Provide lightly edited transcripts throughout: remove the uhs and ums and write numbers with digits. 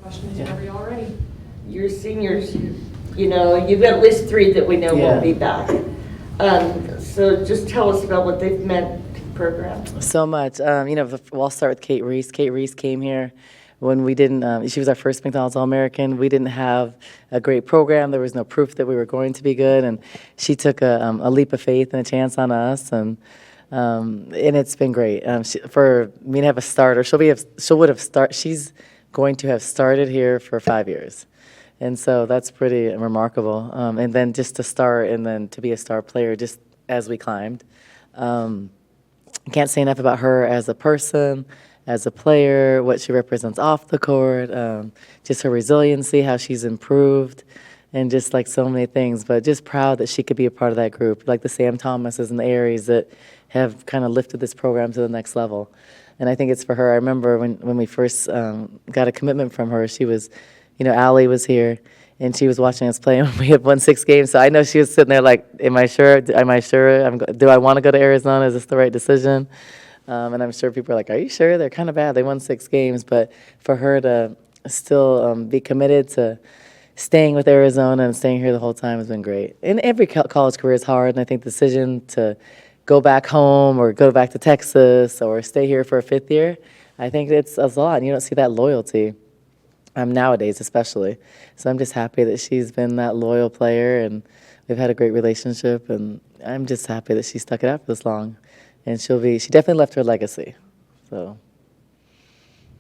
Questions whenever y'all are ready. Your seniors, you've got at least three that we know will be back. So just tell us about what they've meant to the program. So much. I'll start with Kate Reese. Kate Reese came here when we didn't, she was our first McDonald's All-American. We didn't have a great program. There was no proof that we were going to be good. And she took a leap of faith and a chance on us. And it's been great. For me to have a starter, she's going to have started here for 5 years. And so that's pretty remarkable. And then just to start and then to be a star player just as we climbed. I can't say enough about her as a person, as a player, what she represents off the court, just her resiliency, how she's improved, and just like so many things. But just proud that she could be a part of that group, like the Sam Thomases and the Aries that have kind of lifted this program to the next level. And I think it's for her. I remember when we first got a commitment from her, she was, Allie was here, and she was watching us play, and we had won 6 games. So I know she was sitting there like, am I sure? Do I want to go to Arizona? Is this the right decision? And I'm sure people are like, are you sure? They're kind of bad. They won 6 games. But for her to still be committed to staying with Arizona and staying here the whole time has been great. And every college career is hard, and I think the decision to go back home or go back to Texas or stay here for a 5th year, I think it's a lot. And you don't see that loyalty nowadays especially. So I'm just happy that she's been that loyal player, and we've had a great relationship, and I'm just happy that she stuck it out for this long. And she definitely left her legacy. So.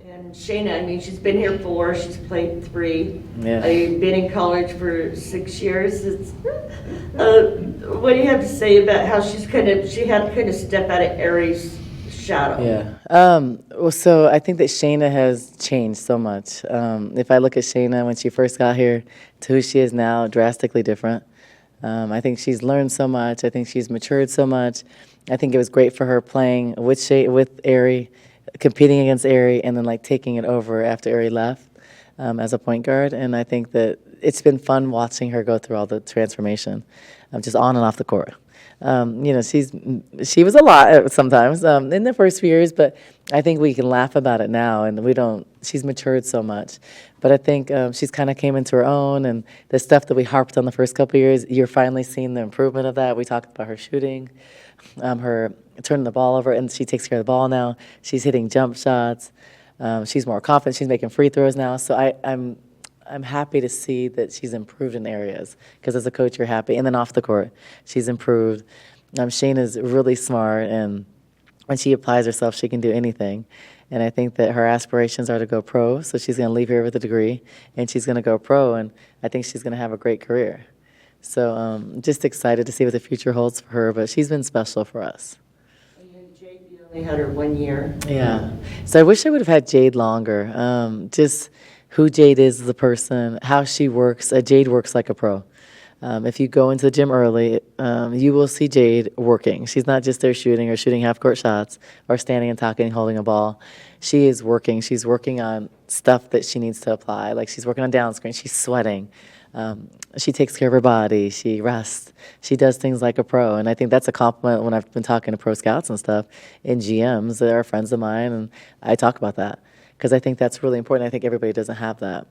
And Shayna, she's been here 4, she's played 3. Yeah. You've been in college for 6 years. What do you have to say about how she had to kind of step out of Aries' shadow? Yeah. So I think that Shayna has changed so much. If I look at Shayna when she first got here to who she is now, drastically different. I think she's learned so much. I think she's matured so much. I think it was great for her playing with Arie, competing against Arie, and then taking it over after Arie left as a point guard. And I think that it's been fun watching her go through all the transformation, just on and off the court. She was a lot sometimes in the first few years, but I think we can laugh about it now, and we don't. She's matured so much, but I think she's kind of came into her own, and the stuff that we harped on the first couple of years, you're finally seeing the improvement of that. We talked about her shooting, her turning the ball over, and she takes care of the ball now. She's hitting jump shots. She's more confident. She's making free throws now. So I'm happy to see that she's improved in areas, because as a coach, you're happy. And then off the court, she's improved. Shayna's really smart, and when she applies herself, she can do anything. And I think that her aspirations are to go pro, so she's going to leave here with a degree, and she's going to go pro, and I think she's going to have a great career. So just excited to see what the future holds for her, but she's been special for us. And Jade, you only had her 1 year. Yeah. So I wish I would have had Jade longer. Just who Jade is as a person, how she works. Jade works like a pro. If you go into the gym early, you will see Jade working. She's not just there shooting or shooting half-court shots or standing and talking and holding a ball. She is working. She's working on stuff that she needs to apply. Like she's working on downscreen. She's sweating. She takes care of her body. She rests. She does things like a pro. And I think that's a compliment when I've been talking to pro scouts and stuff and GMs that are friends of mine, and I talk about that because I think that's really important. I think everybody doesn't have that.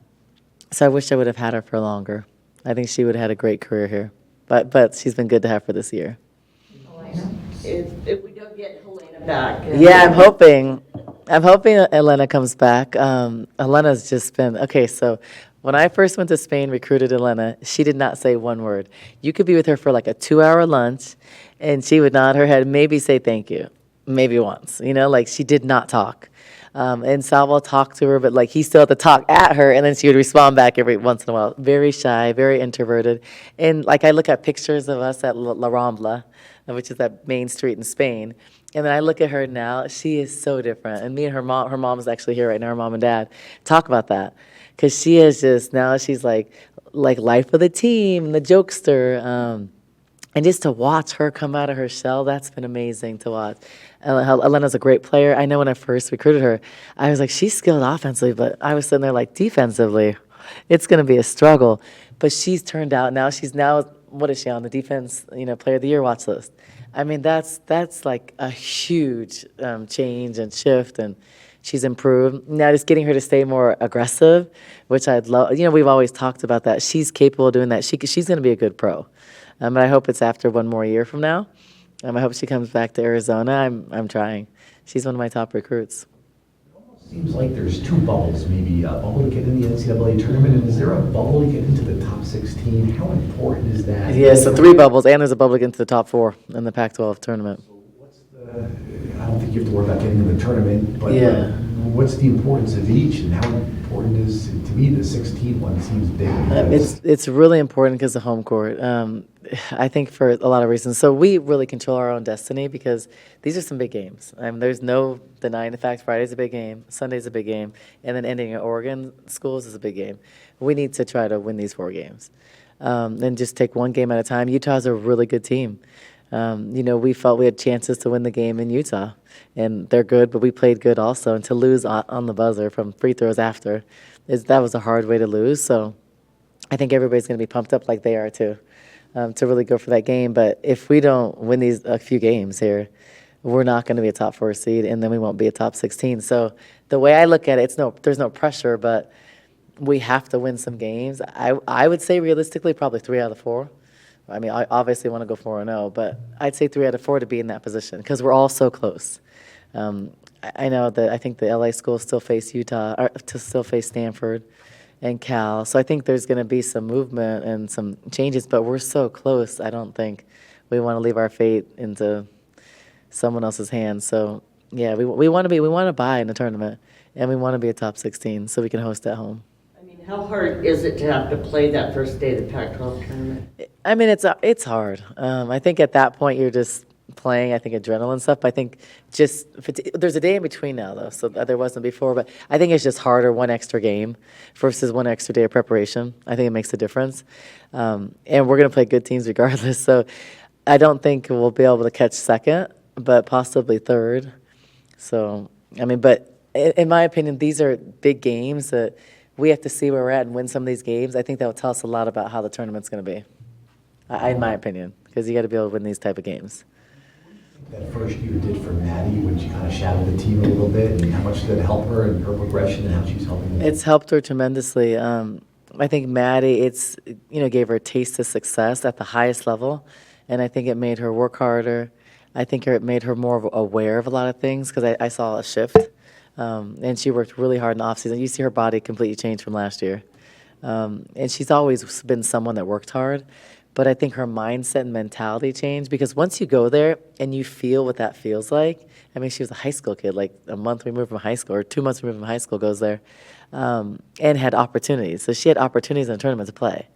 So I wish I would have had her for longer. I think she would have had a great career here. But she's been good to have for this year. Helena, if we don't get Helena back. Yeah, I'm hoping Elena comes back. Elena's just been, okay, so when I first went to Spain, recruited Elena, she did not say one word. You could be with her for like a 2-hour lunch, and she would nod her head, maybe say thank you, maybe once. She did not talk. And Salvo talked to her, but he still had to talk at her, and then she would respond back every once in a while. Very shy, very introverted. And I look at pictures of us at La Rambla, which is that main street in Spain, and then I look at her now. She is so different. And me and her mom is actually here right now, her mom and dad, talk about that. Because she is just, now she's like life of the team, the jokester. And just to watch her come out of her shell, that's been amazing to watch. Elena's a great player. I know when I first recruited her, I was like, she's skilled offensively, but I was sitting there defensively, it's going to be a struggle. But she's turned out now. She's now, what is she on the defense, player of the year watch list? I mean, that's like a huge change and shift, and She's improved. Now just getting her to stay more aggressive, which I'd love. We've always talked about that. She's capable of doing that. She's going to be a good pro. And I hope it's after one more year from now. I hope she comes back to Arizona. I'm trying. She's one of my top recruits. Seems like there's two bubbles, maybe a bubble to get in the NCAA tournament, and is there a bubble to get into the top 16? How important is that? Yeah, so 3 bubbles, and there's a bubble to get into the top 4 in the Pac-12 tournament. So what's I don't think you have to worry about getting in the tournament, but Yeah. What's the importance of each, and how important is, to me, the 16 one seems big. It's really important because of home court. I think for a lot of reasons. So we really control our own destiny because these are some big games. There's no denying the fact Friday's a big game, Sunday's a big game, and then ending at Oregon schools is a big game. We need to try to win these 4 games and just take one game at a time. Utah's a really good team. We felt we had chances to win the game in Utah, and they're good, but we played good also. And to lose on the buzzer from free throws after, that was a hard way to lose. So I think everybody's going to be pumped up like they are too, to really go for that game. But if we don't win a few games here, we're not going to be a top 4 seed, and then we won't be a top 16. So the way I look at it, there's no pressure, but we have to win some games. I would say realistically probably 3 out of 4. I mean, I obviously want to go 4-0, but I'd say 3 out of 4 to be in that position because we're all so close. I know that I think the LA schools still face Utah, or to still face Stanford and Cal. So I think there's going to be some movement and some changes, but we're so close. I don't think we want to leave our fate into someone else's hands. So yeah, we want to buy in the tournament, and we want to be a top 16 so we can host at home. How hard is it to have to play that first day of the Pac-12 tournament? I mean, it's hard. I think at that point you're just playing, I think, adrenaline stuff. I think there's a day in between now, though, so there wasn't before. But I think it's just harder, one extra game versus one extra day of preparation. I think it makes a difference. And we're going to play good teams regardless. So I don't think we'll be able to catch second, but possibly third. So, I mean, but in my opinion, these are big games that we have to see where we're at and win some of these games. I think that will tell us a lot about how the tournament's going to be, in my opinion, because you got to be able to win these type of games. That first year did for Maddie when she kind of shadowed the team a little bit, and how much did it help her and her progression and how she's helping them? It's helped her tremendously. I think Maddie, gave her a taste of success at the highest level, and I think it made her work harder. I think it made her more aware of a lot of things because I saw a shift. And she worked really hard in the offseason. You see her body completely change from last year. And she's always been someone that worked hard. But I think her mindset and mentality changed because once you go there and you feel what that feels like, I mean, she was a high school kid, like a month removed from high school or 2 months removed from high school, goes there and had opportunities. So she had opportunities in the tournament to play.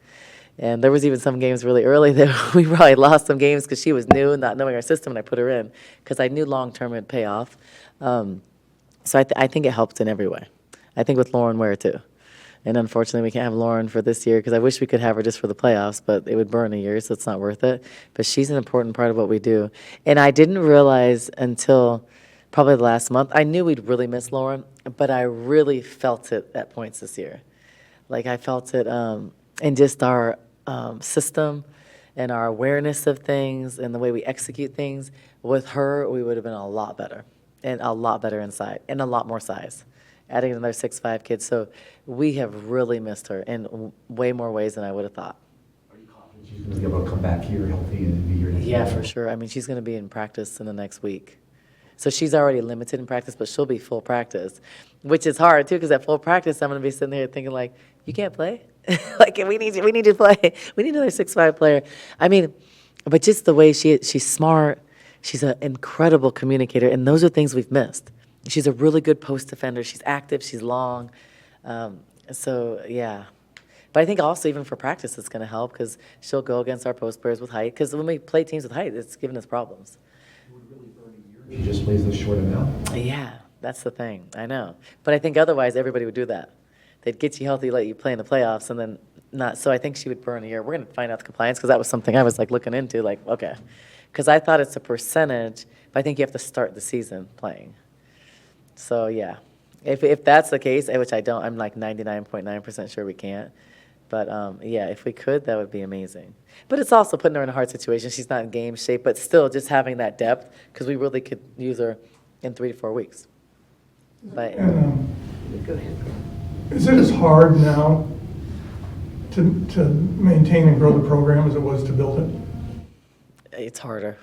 And there was even some games really early that we probably lost some games because she was new, not knowing our system, and I put her in because I knew long-term it would pay off. So I think it helped in every way. I think with Lauren Ware, too. And unfortunately, we can't have Lauren for this year because I wish we could have her just for the playoffs, but it would burn a year, so it's not worth it. But she's an important part of what we do. And I didn't realize until probably the last month. I knew we'd really miss Lauren, but I really felt it at points this year. Like I felt it in just our system and our awareness of things and the way we execute things. With her, we would have been a lot better. And a lot better inside, and a lot more size, adding another 6'5" kid. So we have really missed her in way more ways than I would have thought. Are you confident she's going to be able to come back here healthy and be here next Yeah, year? for sure. I mean, she's going to be in practice in the next week. So she's already limited in practice, but she'll be full practice, which is hard, too, because at full practice, I'm going to be sitting there thinking, like, you can't play? Like, we need you to play. We need another 6'5" player. I mean, but just the way she's smart. She's an incredible communicator, and those are things we've missed. She's a really good post defender. She's active. She's long. So, yeah. But I think also even for practice it's going to help because she'll go against our post players with height because when we play teams with height, it's given us problems. It would really burn a year if she just plays this short amount. Yeah, that's the thing. I know. But I think otherwise everybody would do that. They'd get you healthy, let you play in the playoffs, and then not. So I think she would burn a year. We're going to find out the compliance because that was something I was like looking into, like, okay. Because I thought it's a percentage, but I think you have to start the season playing. So, yeah. If that's the case, which I don't, I'm like 99.9% sure we can't. But, yeah, if we could, that would be amazing. But it's also putting her in a hard situation. She's not in game shape, but still just having that depth because we really could use her in 3 to 4 weeks. But And Go ahead. is it as hard now to maintain and grow the program as it was to build it? it's harder.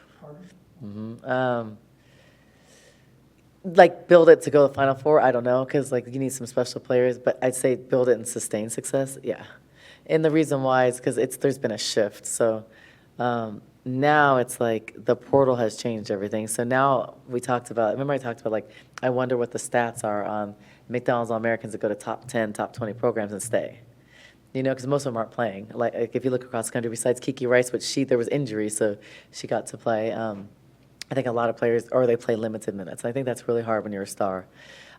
Like build it to go to the Final Four, I don't know, because like you need some special players, but I'd say build it and sustain success, yeah. And the reason why is because there's been a shift. So now it's like the portal has changed everything. So now we talked about, remember I talked about like, I wonder what the stats are on McDonald's All-Americans that go to top 10, top 20 programs and stay. You know, because most of them aren't playing. Like if you look across the country, besides Kiki Rice, which there was injury, so she got to play. I think a lot of players, or they play limited minutes. I think that's really hard when you're a star.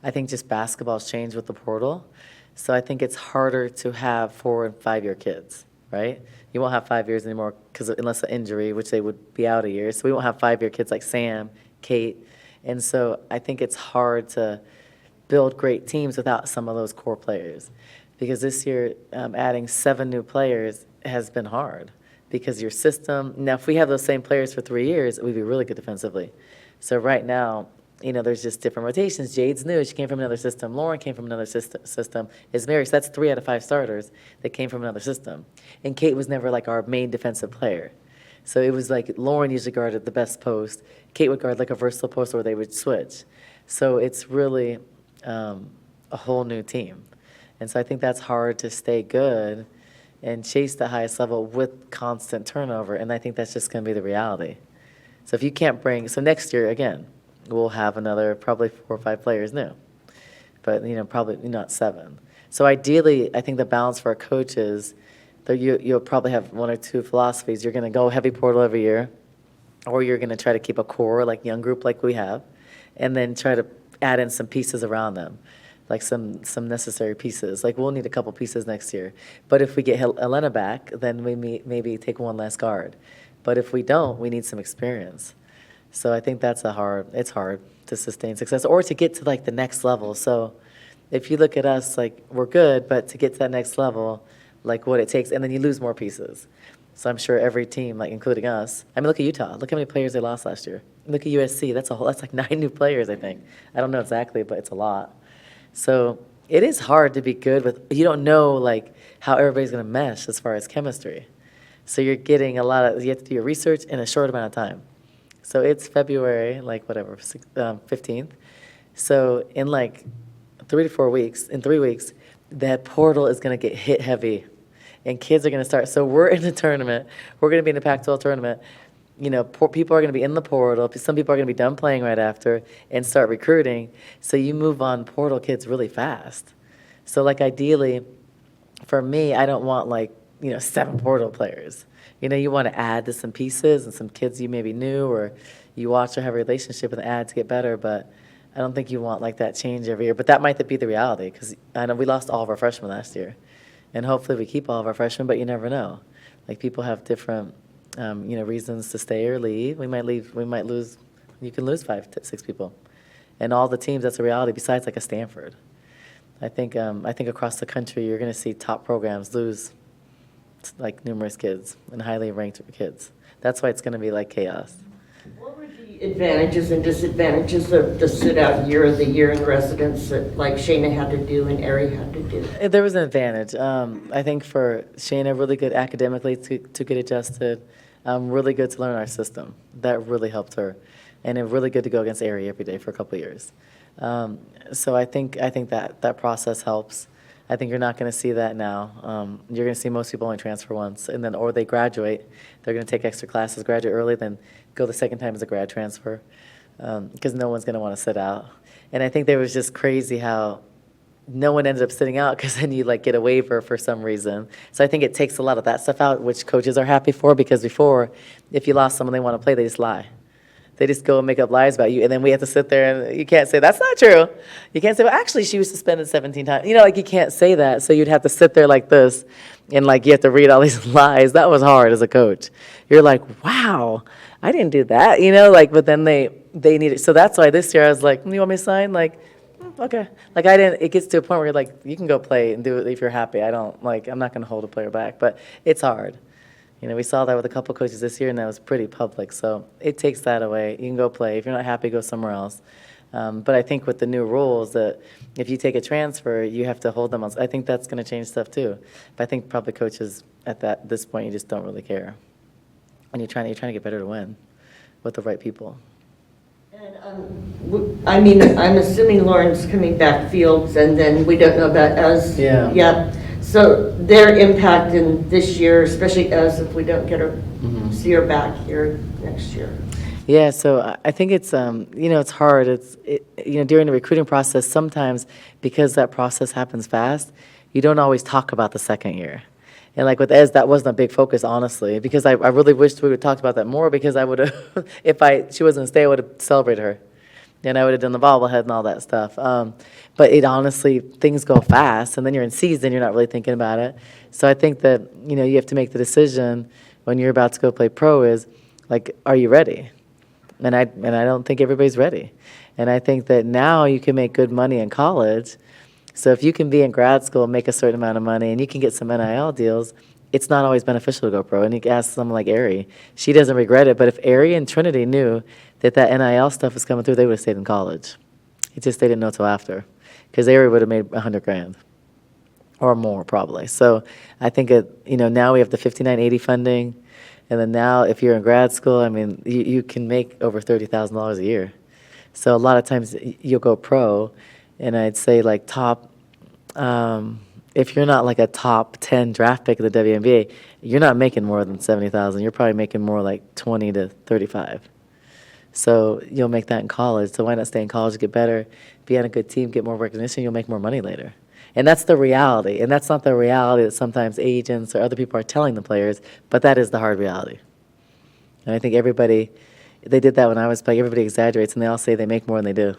I think just basketball's changed with the portal. So I think it's harder to have 4- and 5-year kids, right? You won't have 5 years anymore because unless an injury, which they would be out a year. So we won't have 5-year kids like Sam, Kate. And so I think it's hard to build great teams without some of those core players. Because this year, adding 7 new players has been hard. Because your system, now if we have those same players for 3 years, we'd be really good defensively. So right now, you know, there's just different rotations. Jade's new, she came from another system. Lauren came from another system. Is Mary, so that's 3 out of 5 starters that came from another system. And Kate was never like our main defensive player. So it was like Lauren usually guarded the best post. Kate would guard like a versatile post where they would switch. So it's really a whole new team. And so I think that's hard to stay good and chase the highest level with constant turnover, and I think that's just going to be the reality. So if you can't bring, so next year, again, we'll have another probably 4 or 5 players new, but, you know, probably not 7. So ideally, I think the balance for a coach is that you'll probably have 1 or 2 philosophies. You're going to go heavy portal every year, or you're going to try to keep a core, like young group like we have, and then try to add in some pieces around them. Like some necessary pieces. Like we'll need a couple pieces next year. But if we get Elena back, then we maybe take 1 less guard. But if we don't, we need some experience. So I think it's hard to sustain success or to get to like the next level. So if you look at us, like we're good, but to get to that next level, like what it takes, and then you lose more pieces. So I'm sure every team, like including us, I mean, look at Utah. Look how many players they lost last year. Look at USC. That's like 9 new players, I think. I don't know exactly, but it's a lot. So it is hard to be good with, you don't know like how everybody's going to mesh as far as chemistry. So you're getting you have to do your research in a short amount of time. So it's February, like whatever, 15th. So in like 3 to 4 weeks, in 3 weeks, that portal is going to get hit heavy. And kids are going to start, so we're in the tournament, we're going to be in the Pac-12 tournament. You know, people are going to be in the portal. Some people are going to be done playing right after and start recruiting. So you move on portal kids really fast. So like ideally, for me, I don't want like, 7 portal players. You want to add to some pieces and some kids you maybe knew or you watch or have a relationship and add to get better. But I don't think you want like that change every year. But that might be the reality because I know we lost all of our freshmen last year. And hopefully we keep all of our freshmen, but you never know. Like people have different reasons to stay or leave. We might lose, you can lose 5 to 6 people. And all the teams, that's a reality besides like a Stanford. I think across the country, you're going to see top programs lose like numerous kids and highly ranked kids. That's why it's going to be like chaos. What were the advantages and disadvantages of the sit-out year of the year in residence that like Shayna had to do and Ari had to do? There was an advantage. I think for Shayna, really good academically to get adjusted, really good to learn our system. That really helped her. And it really good to go against Ari every day for a couple of years. So I think that process helps. I think you're not going to see that now. You're going to see most people only transfer once, and then or they graduate. They're going to take extra classes, graduate early, then go the second time as a grad transfer, because no one's going to want to sit out. And I think there was just crazy how no one ended up sitting out because then you like get a waiver for some reason. So I think it takes a lot of that stuff out, which coaches are happy for, because before, if you lost someone they want to play, they just lie. They just go and make up lies about you, and then we have to sit there and you can't say, that's not true. You can't say, well, actually, she was suspended 17 times. Like you can't say that, so you'd have to sit there like this, and like you have to read all these lies. That was hard as a coach. You're like, wow, I didn't do that, but then they need it. So that's why this year I was like, you want me to sign? Like, okay. Like it gets to a point where you're like, you can go play and do it if you're happy. I'm not going to hold a player back, but it's hard. We saw that with a couple coaches this year, and that was pretty public. So it takes that away. You can go play. If you're not happy, go somewhere else. But I think with the new rules, that if you take a transfer, you have to hold them on. I think that's going to change stuff too. But I think probably coaches at this point, you just don't really care. And you're trying to get better to win with the right people. And, I mean, I'm assuming Lauren's coming back Fields, and then we don't know that as yet. So their impact in this year, especially as if we don't get her, see her back here next year. Yeah, so I think it's, it's hard. During the recruiting process, sometimes because that process happens fast, you don't always talk about the second year. And like with Ez, that wasn't a big focus, honestly, because I really wished we would have talked about that more, because I would have, if she wasn't going to stay, I would have celebrated her. And I would have done the bobblehead and all that stuff. But it honestly, things go fast, and then you're in season, you're not really thinking about it. So I think that, you have to make the decision when you're about to go play pro is, like, are you ready? And I don't think everybody's ready. And I think that now you can make good money in college. So if you can be in grad school and make a certain amount of money and you can get some NIL deals, it's not always beneficial to go pro. And you can ask someone like Ari. She doesn't regret it, but if Ari and Trinity knew that NIL stuff was coming through, they would have stayed in college. It's just they didn't know till after, because Ari would have made $100,000 or more probably. So I think now we have the 5980 funding, and then now if you're in grad school, I mean, you can make over $30,000 a year. So a lot of times you'll go pro, and I'd say like if you're not like a top 10 draft pick of the WNBA, you're not making more than $70,000. You're probably making more like 20 to 35. So you'll make that in college. So why not stay in college, get better, be on a good team, get more recognition, you'll make more money later. And that's the reality. And that's not the reality that sometimes agents or other people are telling the players, but that is the hard reality. And I think they did that when I was playing. Everybody exaggerates, and they all say they make more than they do.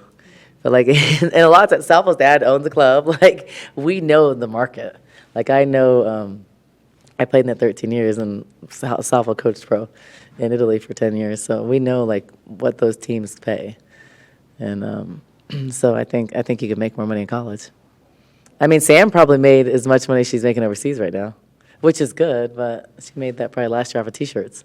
But like, and a lot of times, Salvo's dad owns a club. Like, we know the market. Like, I know, I played in it 13 years, and Salvo coached pro in Italy for 10 years. So we know like what those teams pay. And so I think you can make more money in college. I mean, Sam probably made as much money as she's making overseas right now, which is good, but she made that probably last year off of T-shirts.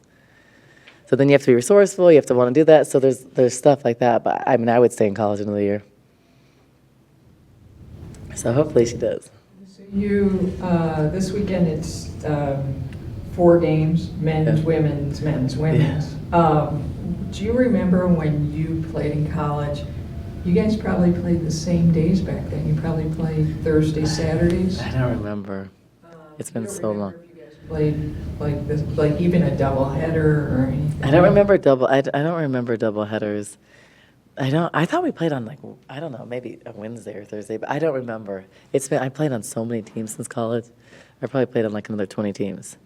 So then you have to be resourceful, you have to want to do that, so there's stuff like that, but I mean, I would stay in college another year. So hopefully she does. So this weekend it's 4 games, men's, women's, men's, women's. Do you remember when you played in college? You guys probably played the same days back then. You probably played Thursdays, Saturdays. I don't remember. It's been so long. If you guys played like this, like even a doubleheader or anything. I don't remember double headers. I thought we played on like, I don't know, maybe a Wednesday or Thursday, but I don't remember. I played on so many teams since college. I probably played on like another 20 teams.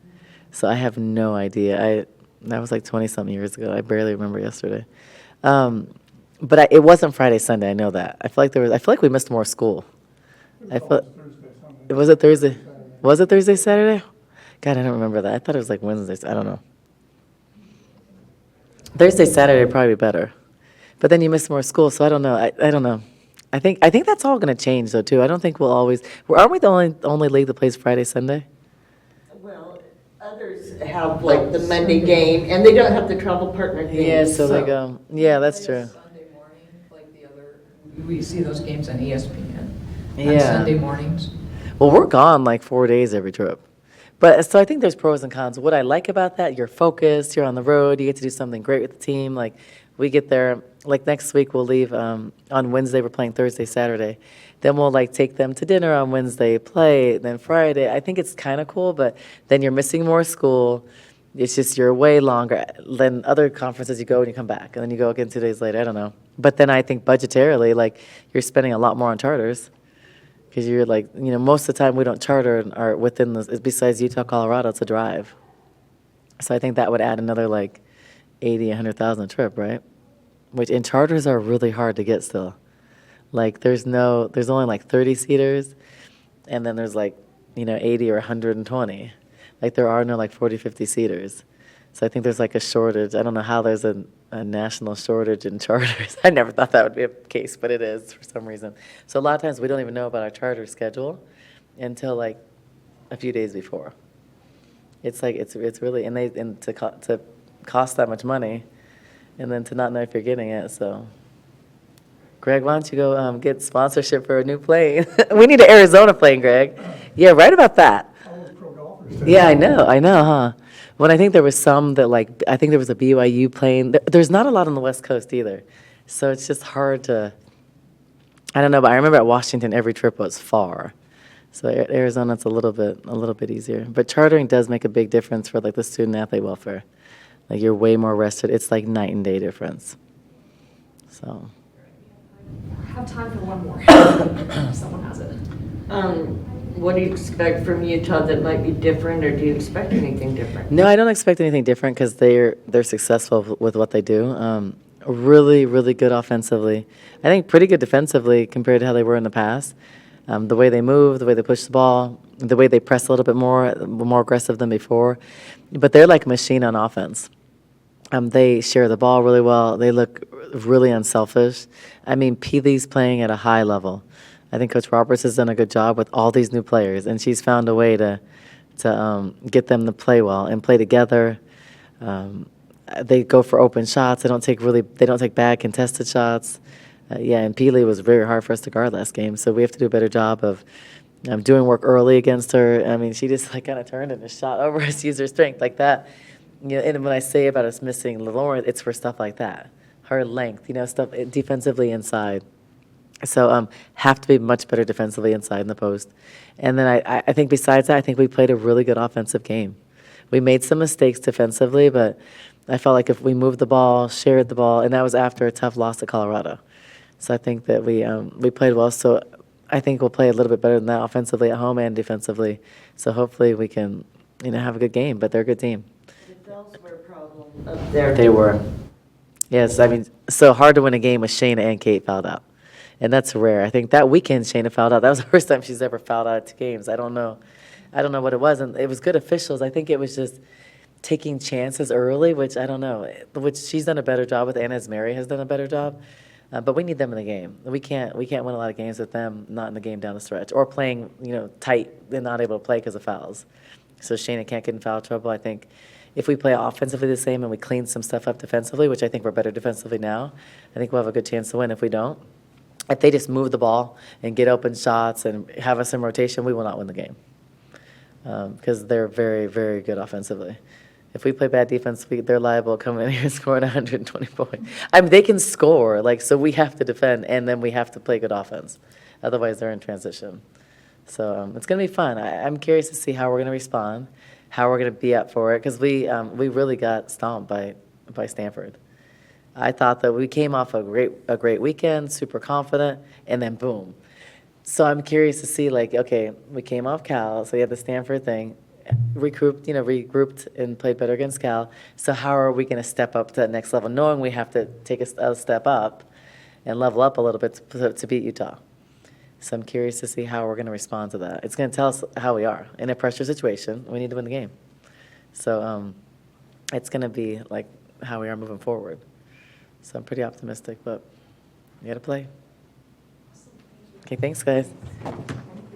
So I have no idea. That was like 20-something years ago. I barely remember yesterday. But it wasn't Friday, Sunday. I know that. I feel like we missed more school. Was it Thursday? Was it Thursday, Saturday? God, I don't remember that. I thought it was like Wednesdays. I don't know. Thursday, Saturday would probably be better. But then you miss more school, so I don't know. I don't know. I think that's all going to change though too. I don't think we'll always. Aren't we the only league that plays Friday, Sunday? Well, others have like the Monday game, and they don't have the travel partner game. Yeah, so they go. Yeah, that's true. Sunday morning, like the other, we see those games on ESPN. Yeah. On Sunday mornings. Well, we're gone like 4 days every trip. But so I think there's pros and cons. What I like about that, you're focused, you're on the road, you get to do something great with the team. Like we get there, like next week we'll leave on Wednesday, we're playing Thursday, Saturday. Then we'll like take them to dinner on Wednesday, play, then Friday. I think it's kind of cool, but then you're missing more school. It's just you're way longer than other conferences. You go and you come back, and then you go again 2 days later. I don't know. But then I think budgetarily, like you're spending a lot more on charters. Because you're like, most of the time we don't charter and are within besides Utah, Colorado, it's a drive. So I think that would add another like 80, 100,000 a trip, right? And charters are really hard to get still. Like there's only like 30 seaters, and then there's like, 80 or 120. Like there are no like 40, 50 seaters. So I think there's like a shortage. I don't know how there's a national shortage in charters. I never thought that would be a case, but it is for some reason. So a lot of times we don't even know about our charter schedule until like a few days before. It's like it's really and to cost that much money, and then to not know if you're getting it. So Greg, why don't you go get sponsorship for a new plane? We need an Arizona plane, Greg. Yeah, right about that. All those pro golfers. Yeah, I know, huh? When I think there was some that like, I think there was a BYU plane. There's not a lot on the West Coast either. So it's just hard to, I don't know, but I remember at Washington, every trip was far. So Arizona, it's a little bit easier. But chartering does make a big difference for like the student athlete welfare. Like you're way more rested. It's like night and day difference. So. I have time for one more. If someone has it. What do you expect from Utah that might be different, or do you expect anything different? No, I don't expect anything different because they're successful with what they do. Really, really good offensively. I think pretty good defensively compared to how they were in the past. The way they move, the way they push the ball, the way they press a little bit more aggressive than before. But they're like a machine on offense. They share the ball really well. They look really unselfish. I mean, Peely's playing at a high level. I think Coach Roberts has done a good job with all these new players, and she's found a way to get them to play well and play together. They go for open shots. They don't take bad contested shots. And Peely was very hard for us to guard last game, so we have to do a better job of doing work early against her. I mean, she just like kind of turned and just shot over us, used her strength like that. And when I say about us missing Lauren, it's for stuff like that. Her length, stuff defensively inside. So have to be much better defensively inside in the post. And then I think besides that, I think we played a really good offensive game. We made some mistakes defensively, but I felt like if we moved the ball, shared the ball, and that was after a tough loss to Colorado. So I think that we played well. So I think we'll play a little bit better than that offensively at home and defensively. So hopefully we can, have a good game. But they're a good team. The fouls were a problem up there. They were. Yes, I mean, so hard to win a game with Shayna and Kate fouled out. And that's rare. I think that weekend Shayna fouled out. That was the first time she's ever fouled out at 2 games. I don't know what it was. And it was good officials. I think it was just taking chances early, which I don't know. Which she's done a better job with, and as Mary has done a better job. But we need them in the game. We can't win a lot of games with them not in the game down the stretch, or playing tight and not able to play because of fouls. So Shayna can't get in foul trouble. I think if we play offensively the same and we clean some stuff up defensively, which I think we're better defensively now, I think we'll have a good chance to win. If we don't, if they just move the ball and get open shots and have us in rotation, we will not win the game because they're very, very good offensively. If we play bad defense, they're liable coming in here and scoring 120 points. I mean, they can score, so we have to defend, and then we have to play good offense. Otherwise, they're in transition. So it's going to be fun. I'm curious to see how we're going to respond, how we're going to be up for it, because we really got stomped by Stanford. I thought that we came off a great weekend, super confident, and then boom. So I'm curious to see, okay, we came off Cal, so we had the Stanford thing, regrouped and played better against Cal. So how are we going to step up to that next level, knowing we have to take a step up and level up a little bit to beat Utah? So I'm curious to see how we're going to respond to that. It's going to tell us how we are. In a pressure situation, we need to win the game. So it's going to be like how we are moving forward. So I'm pretty optimistic, but we got to play. Okay, thanks, guys.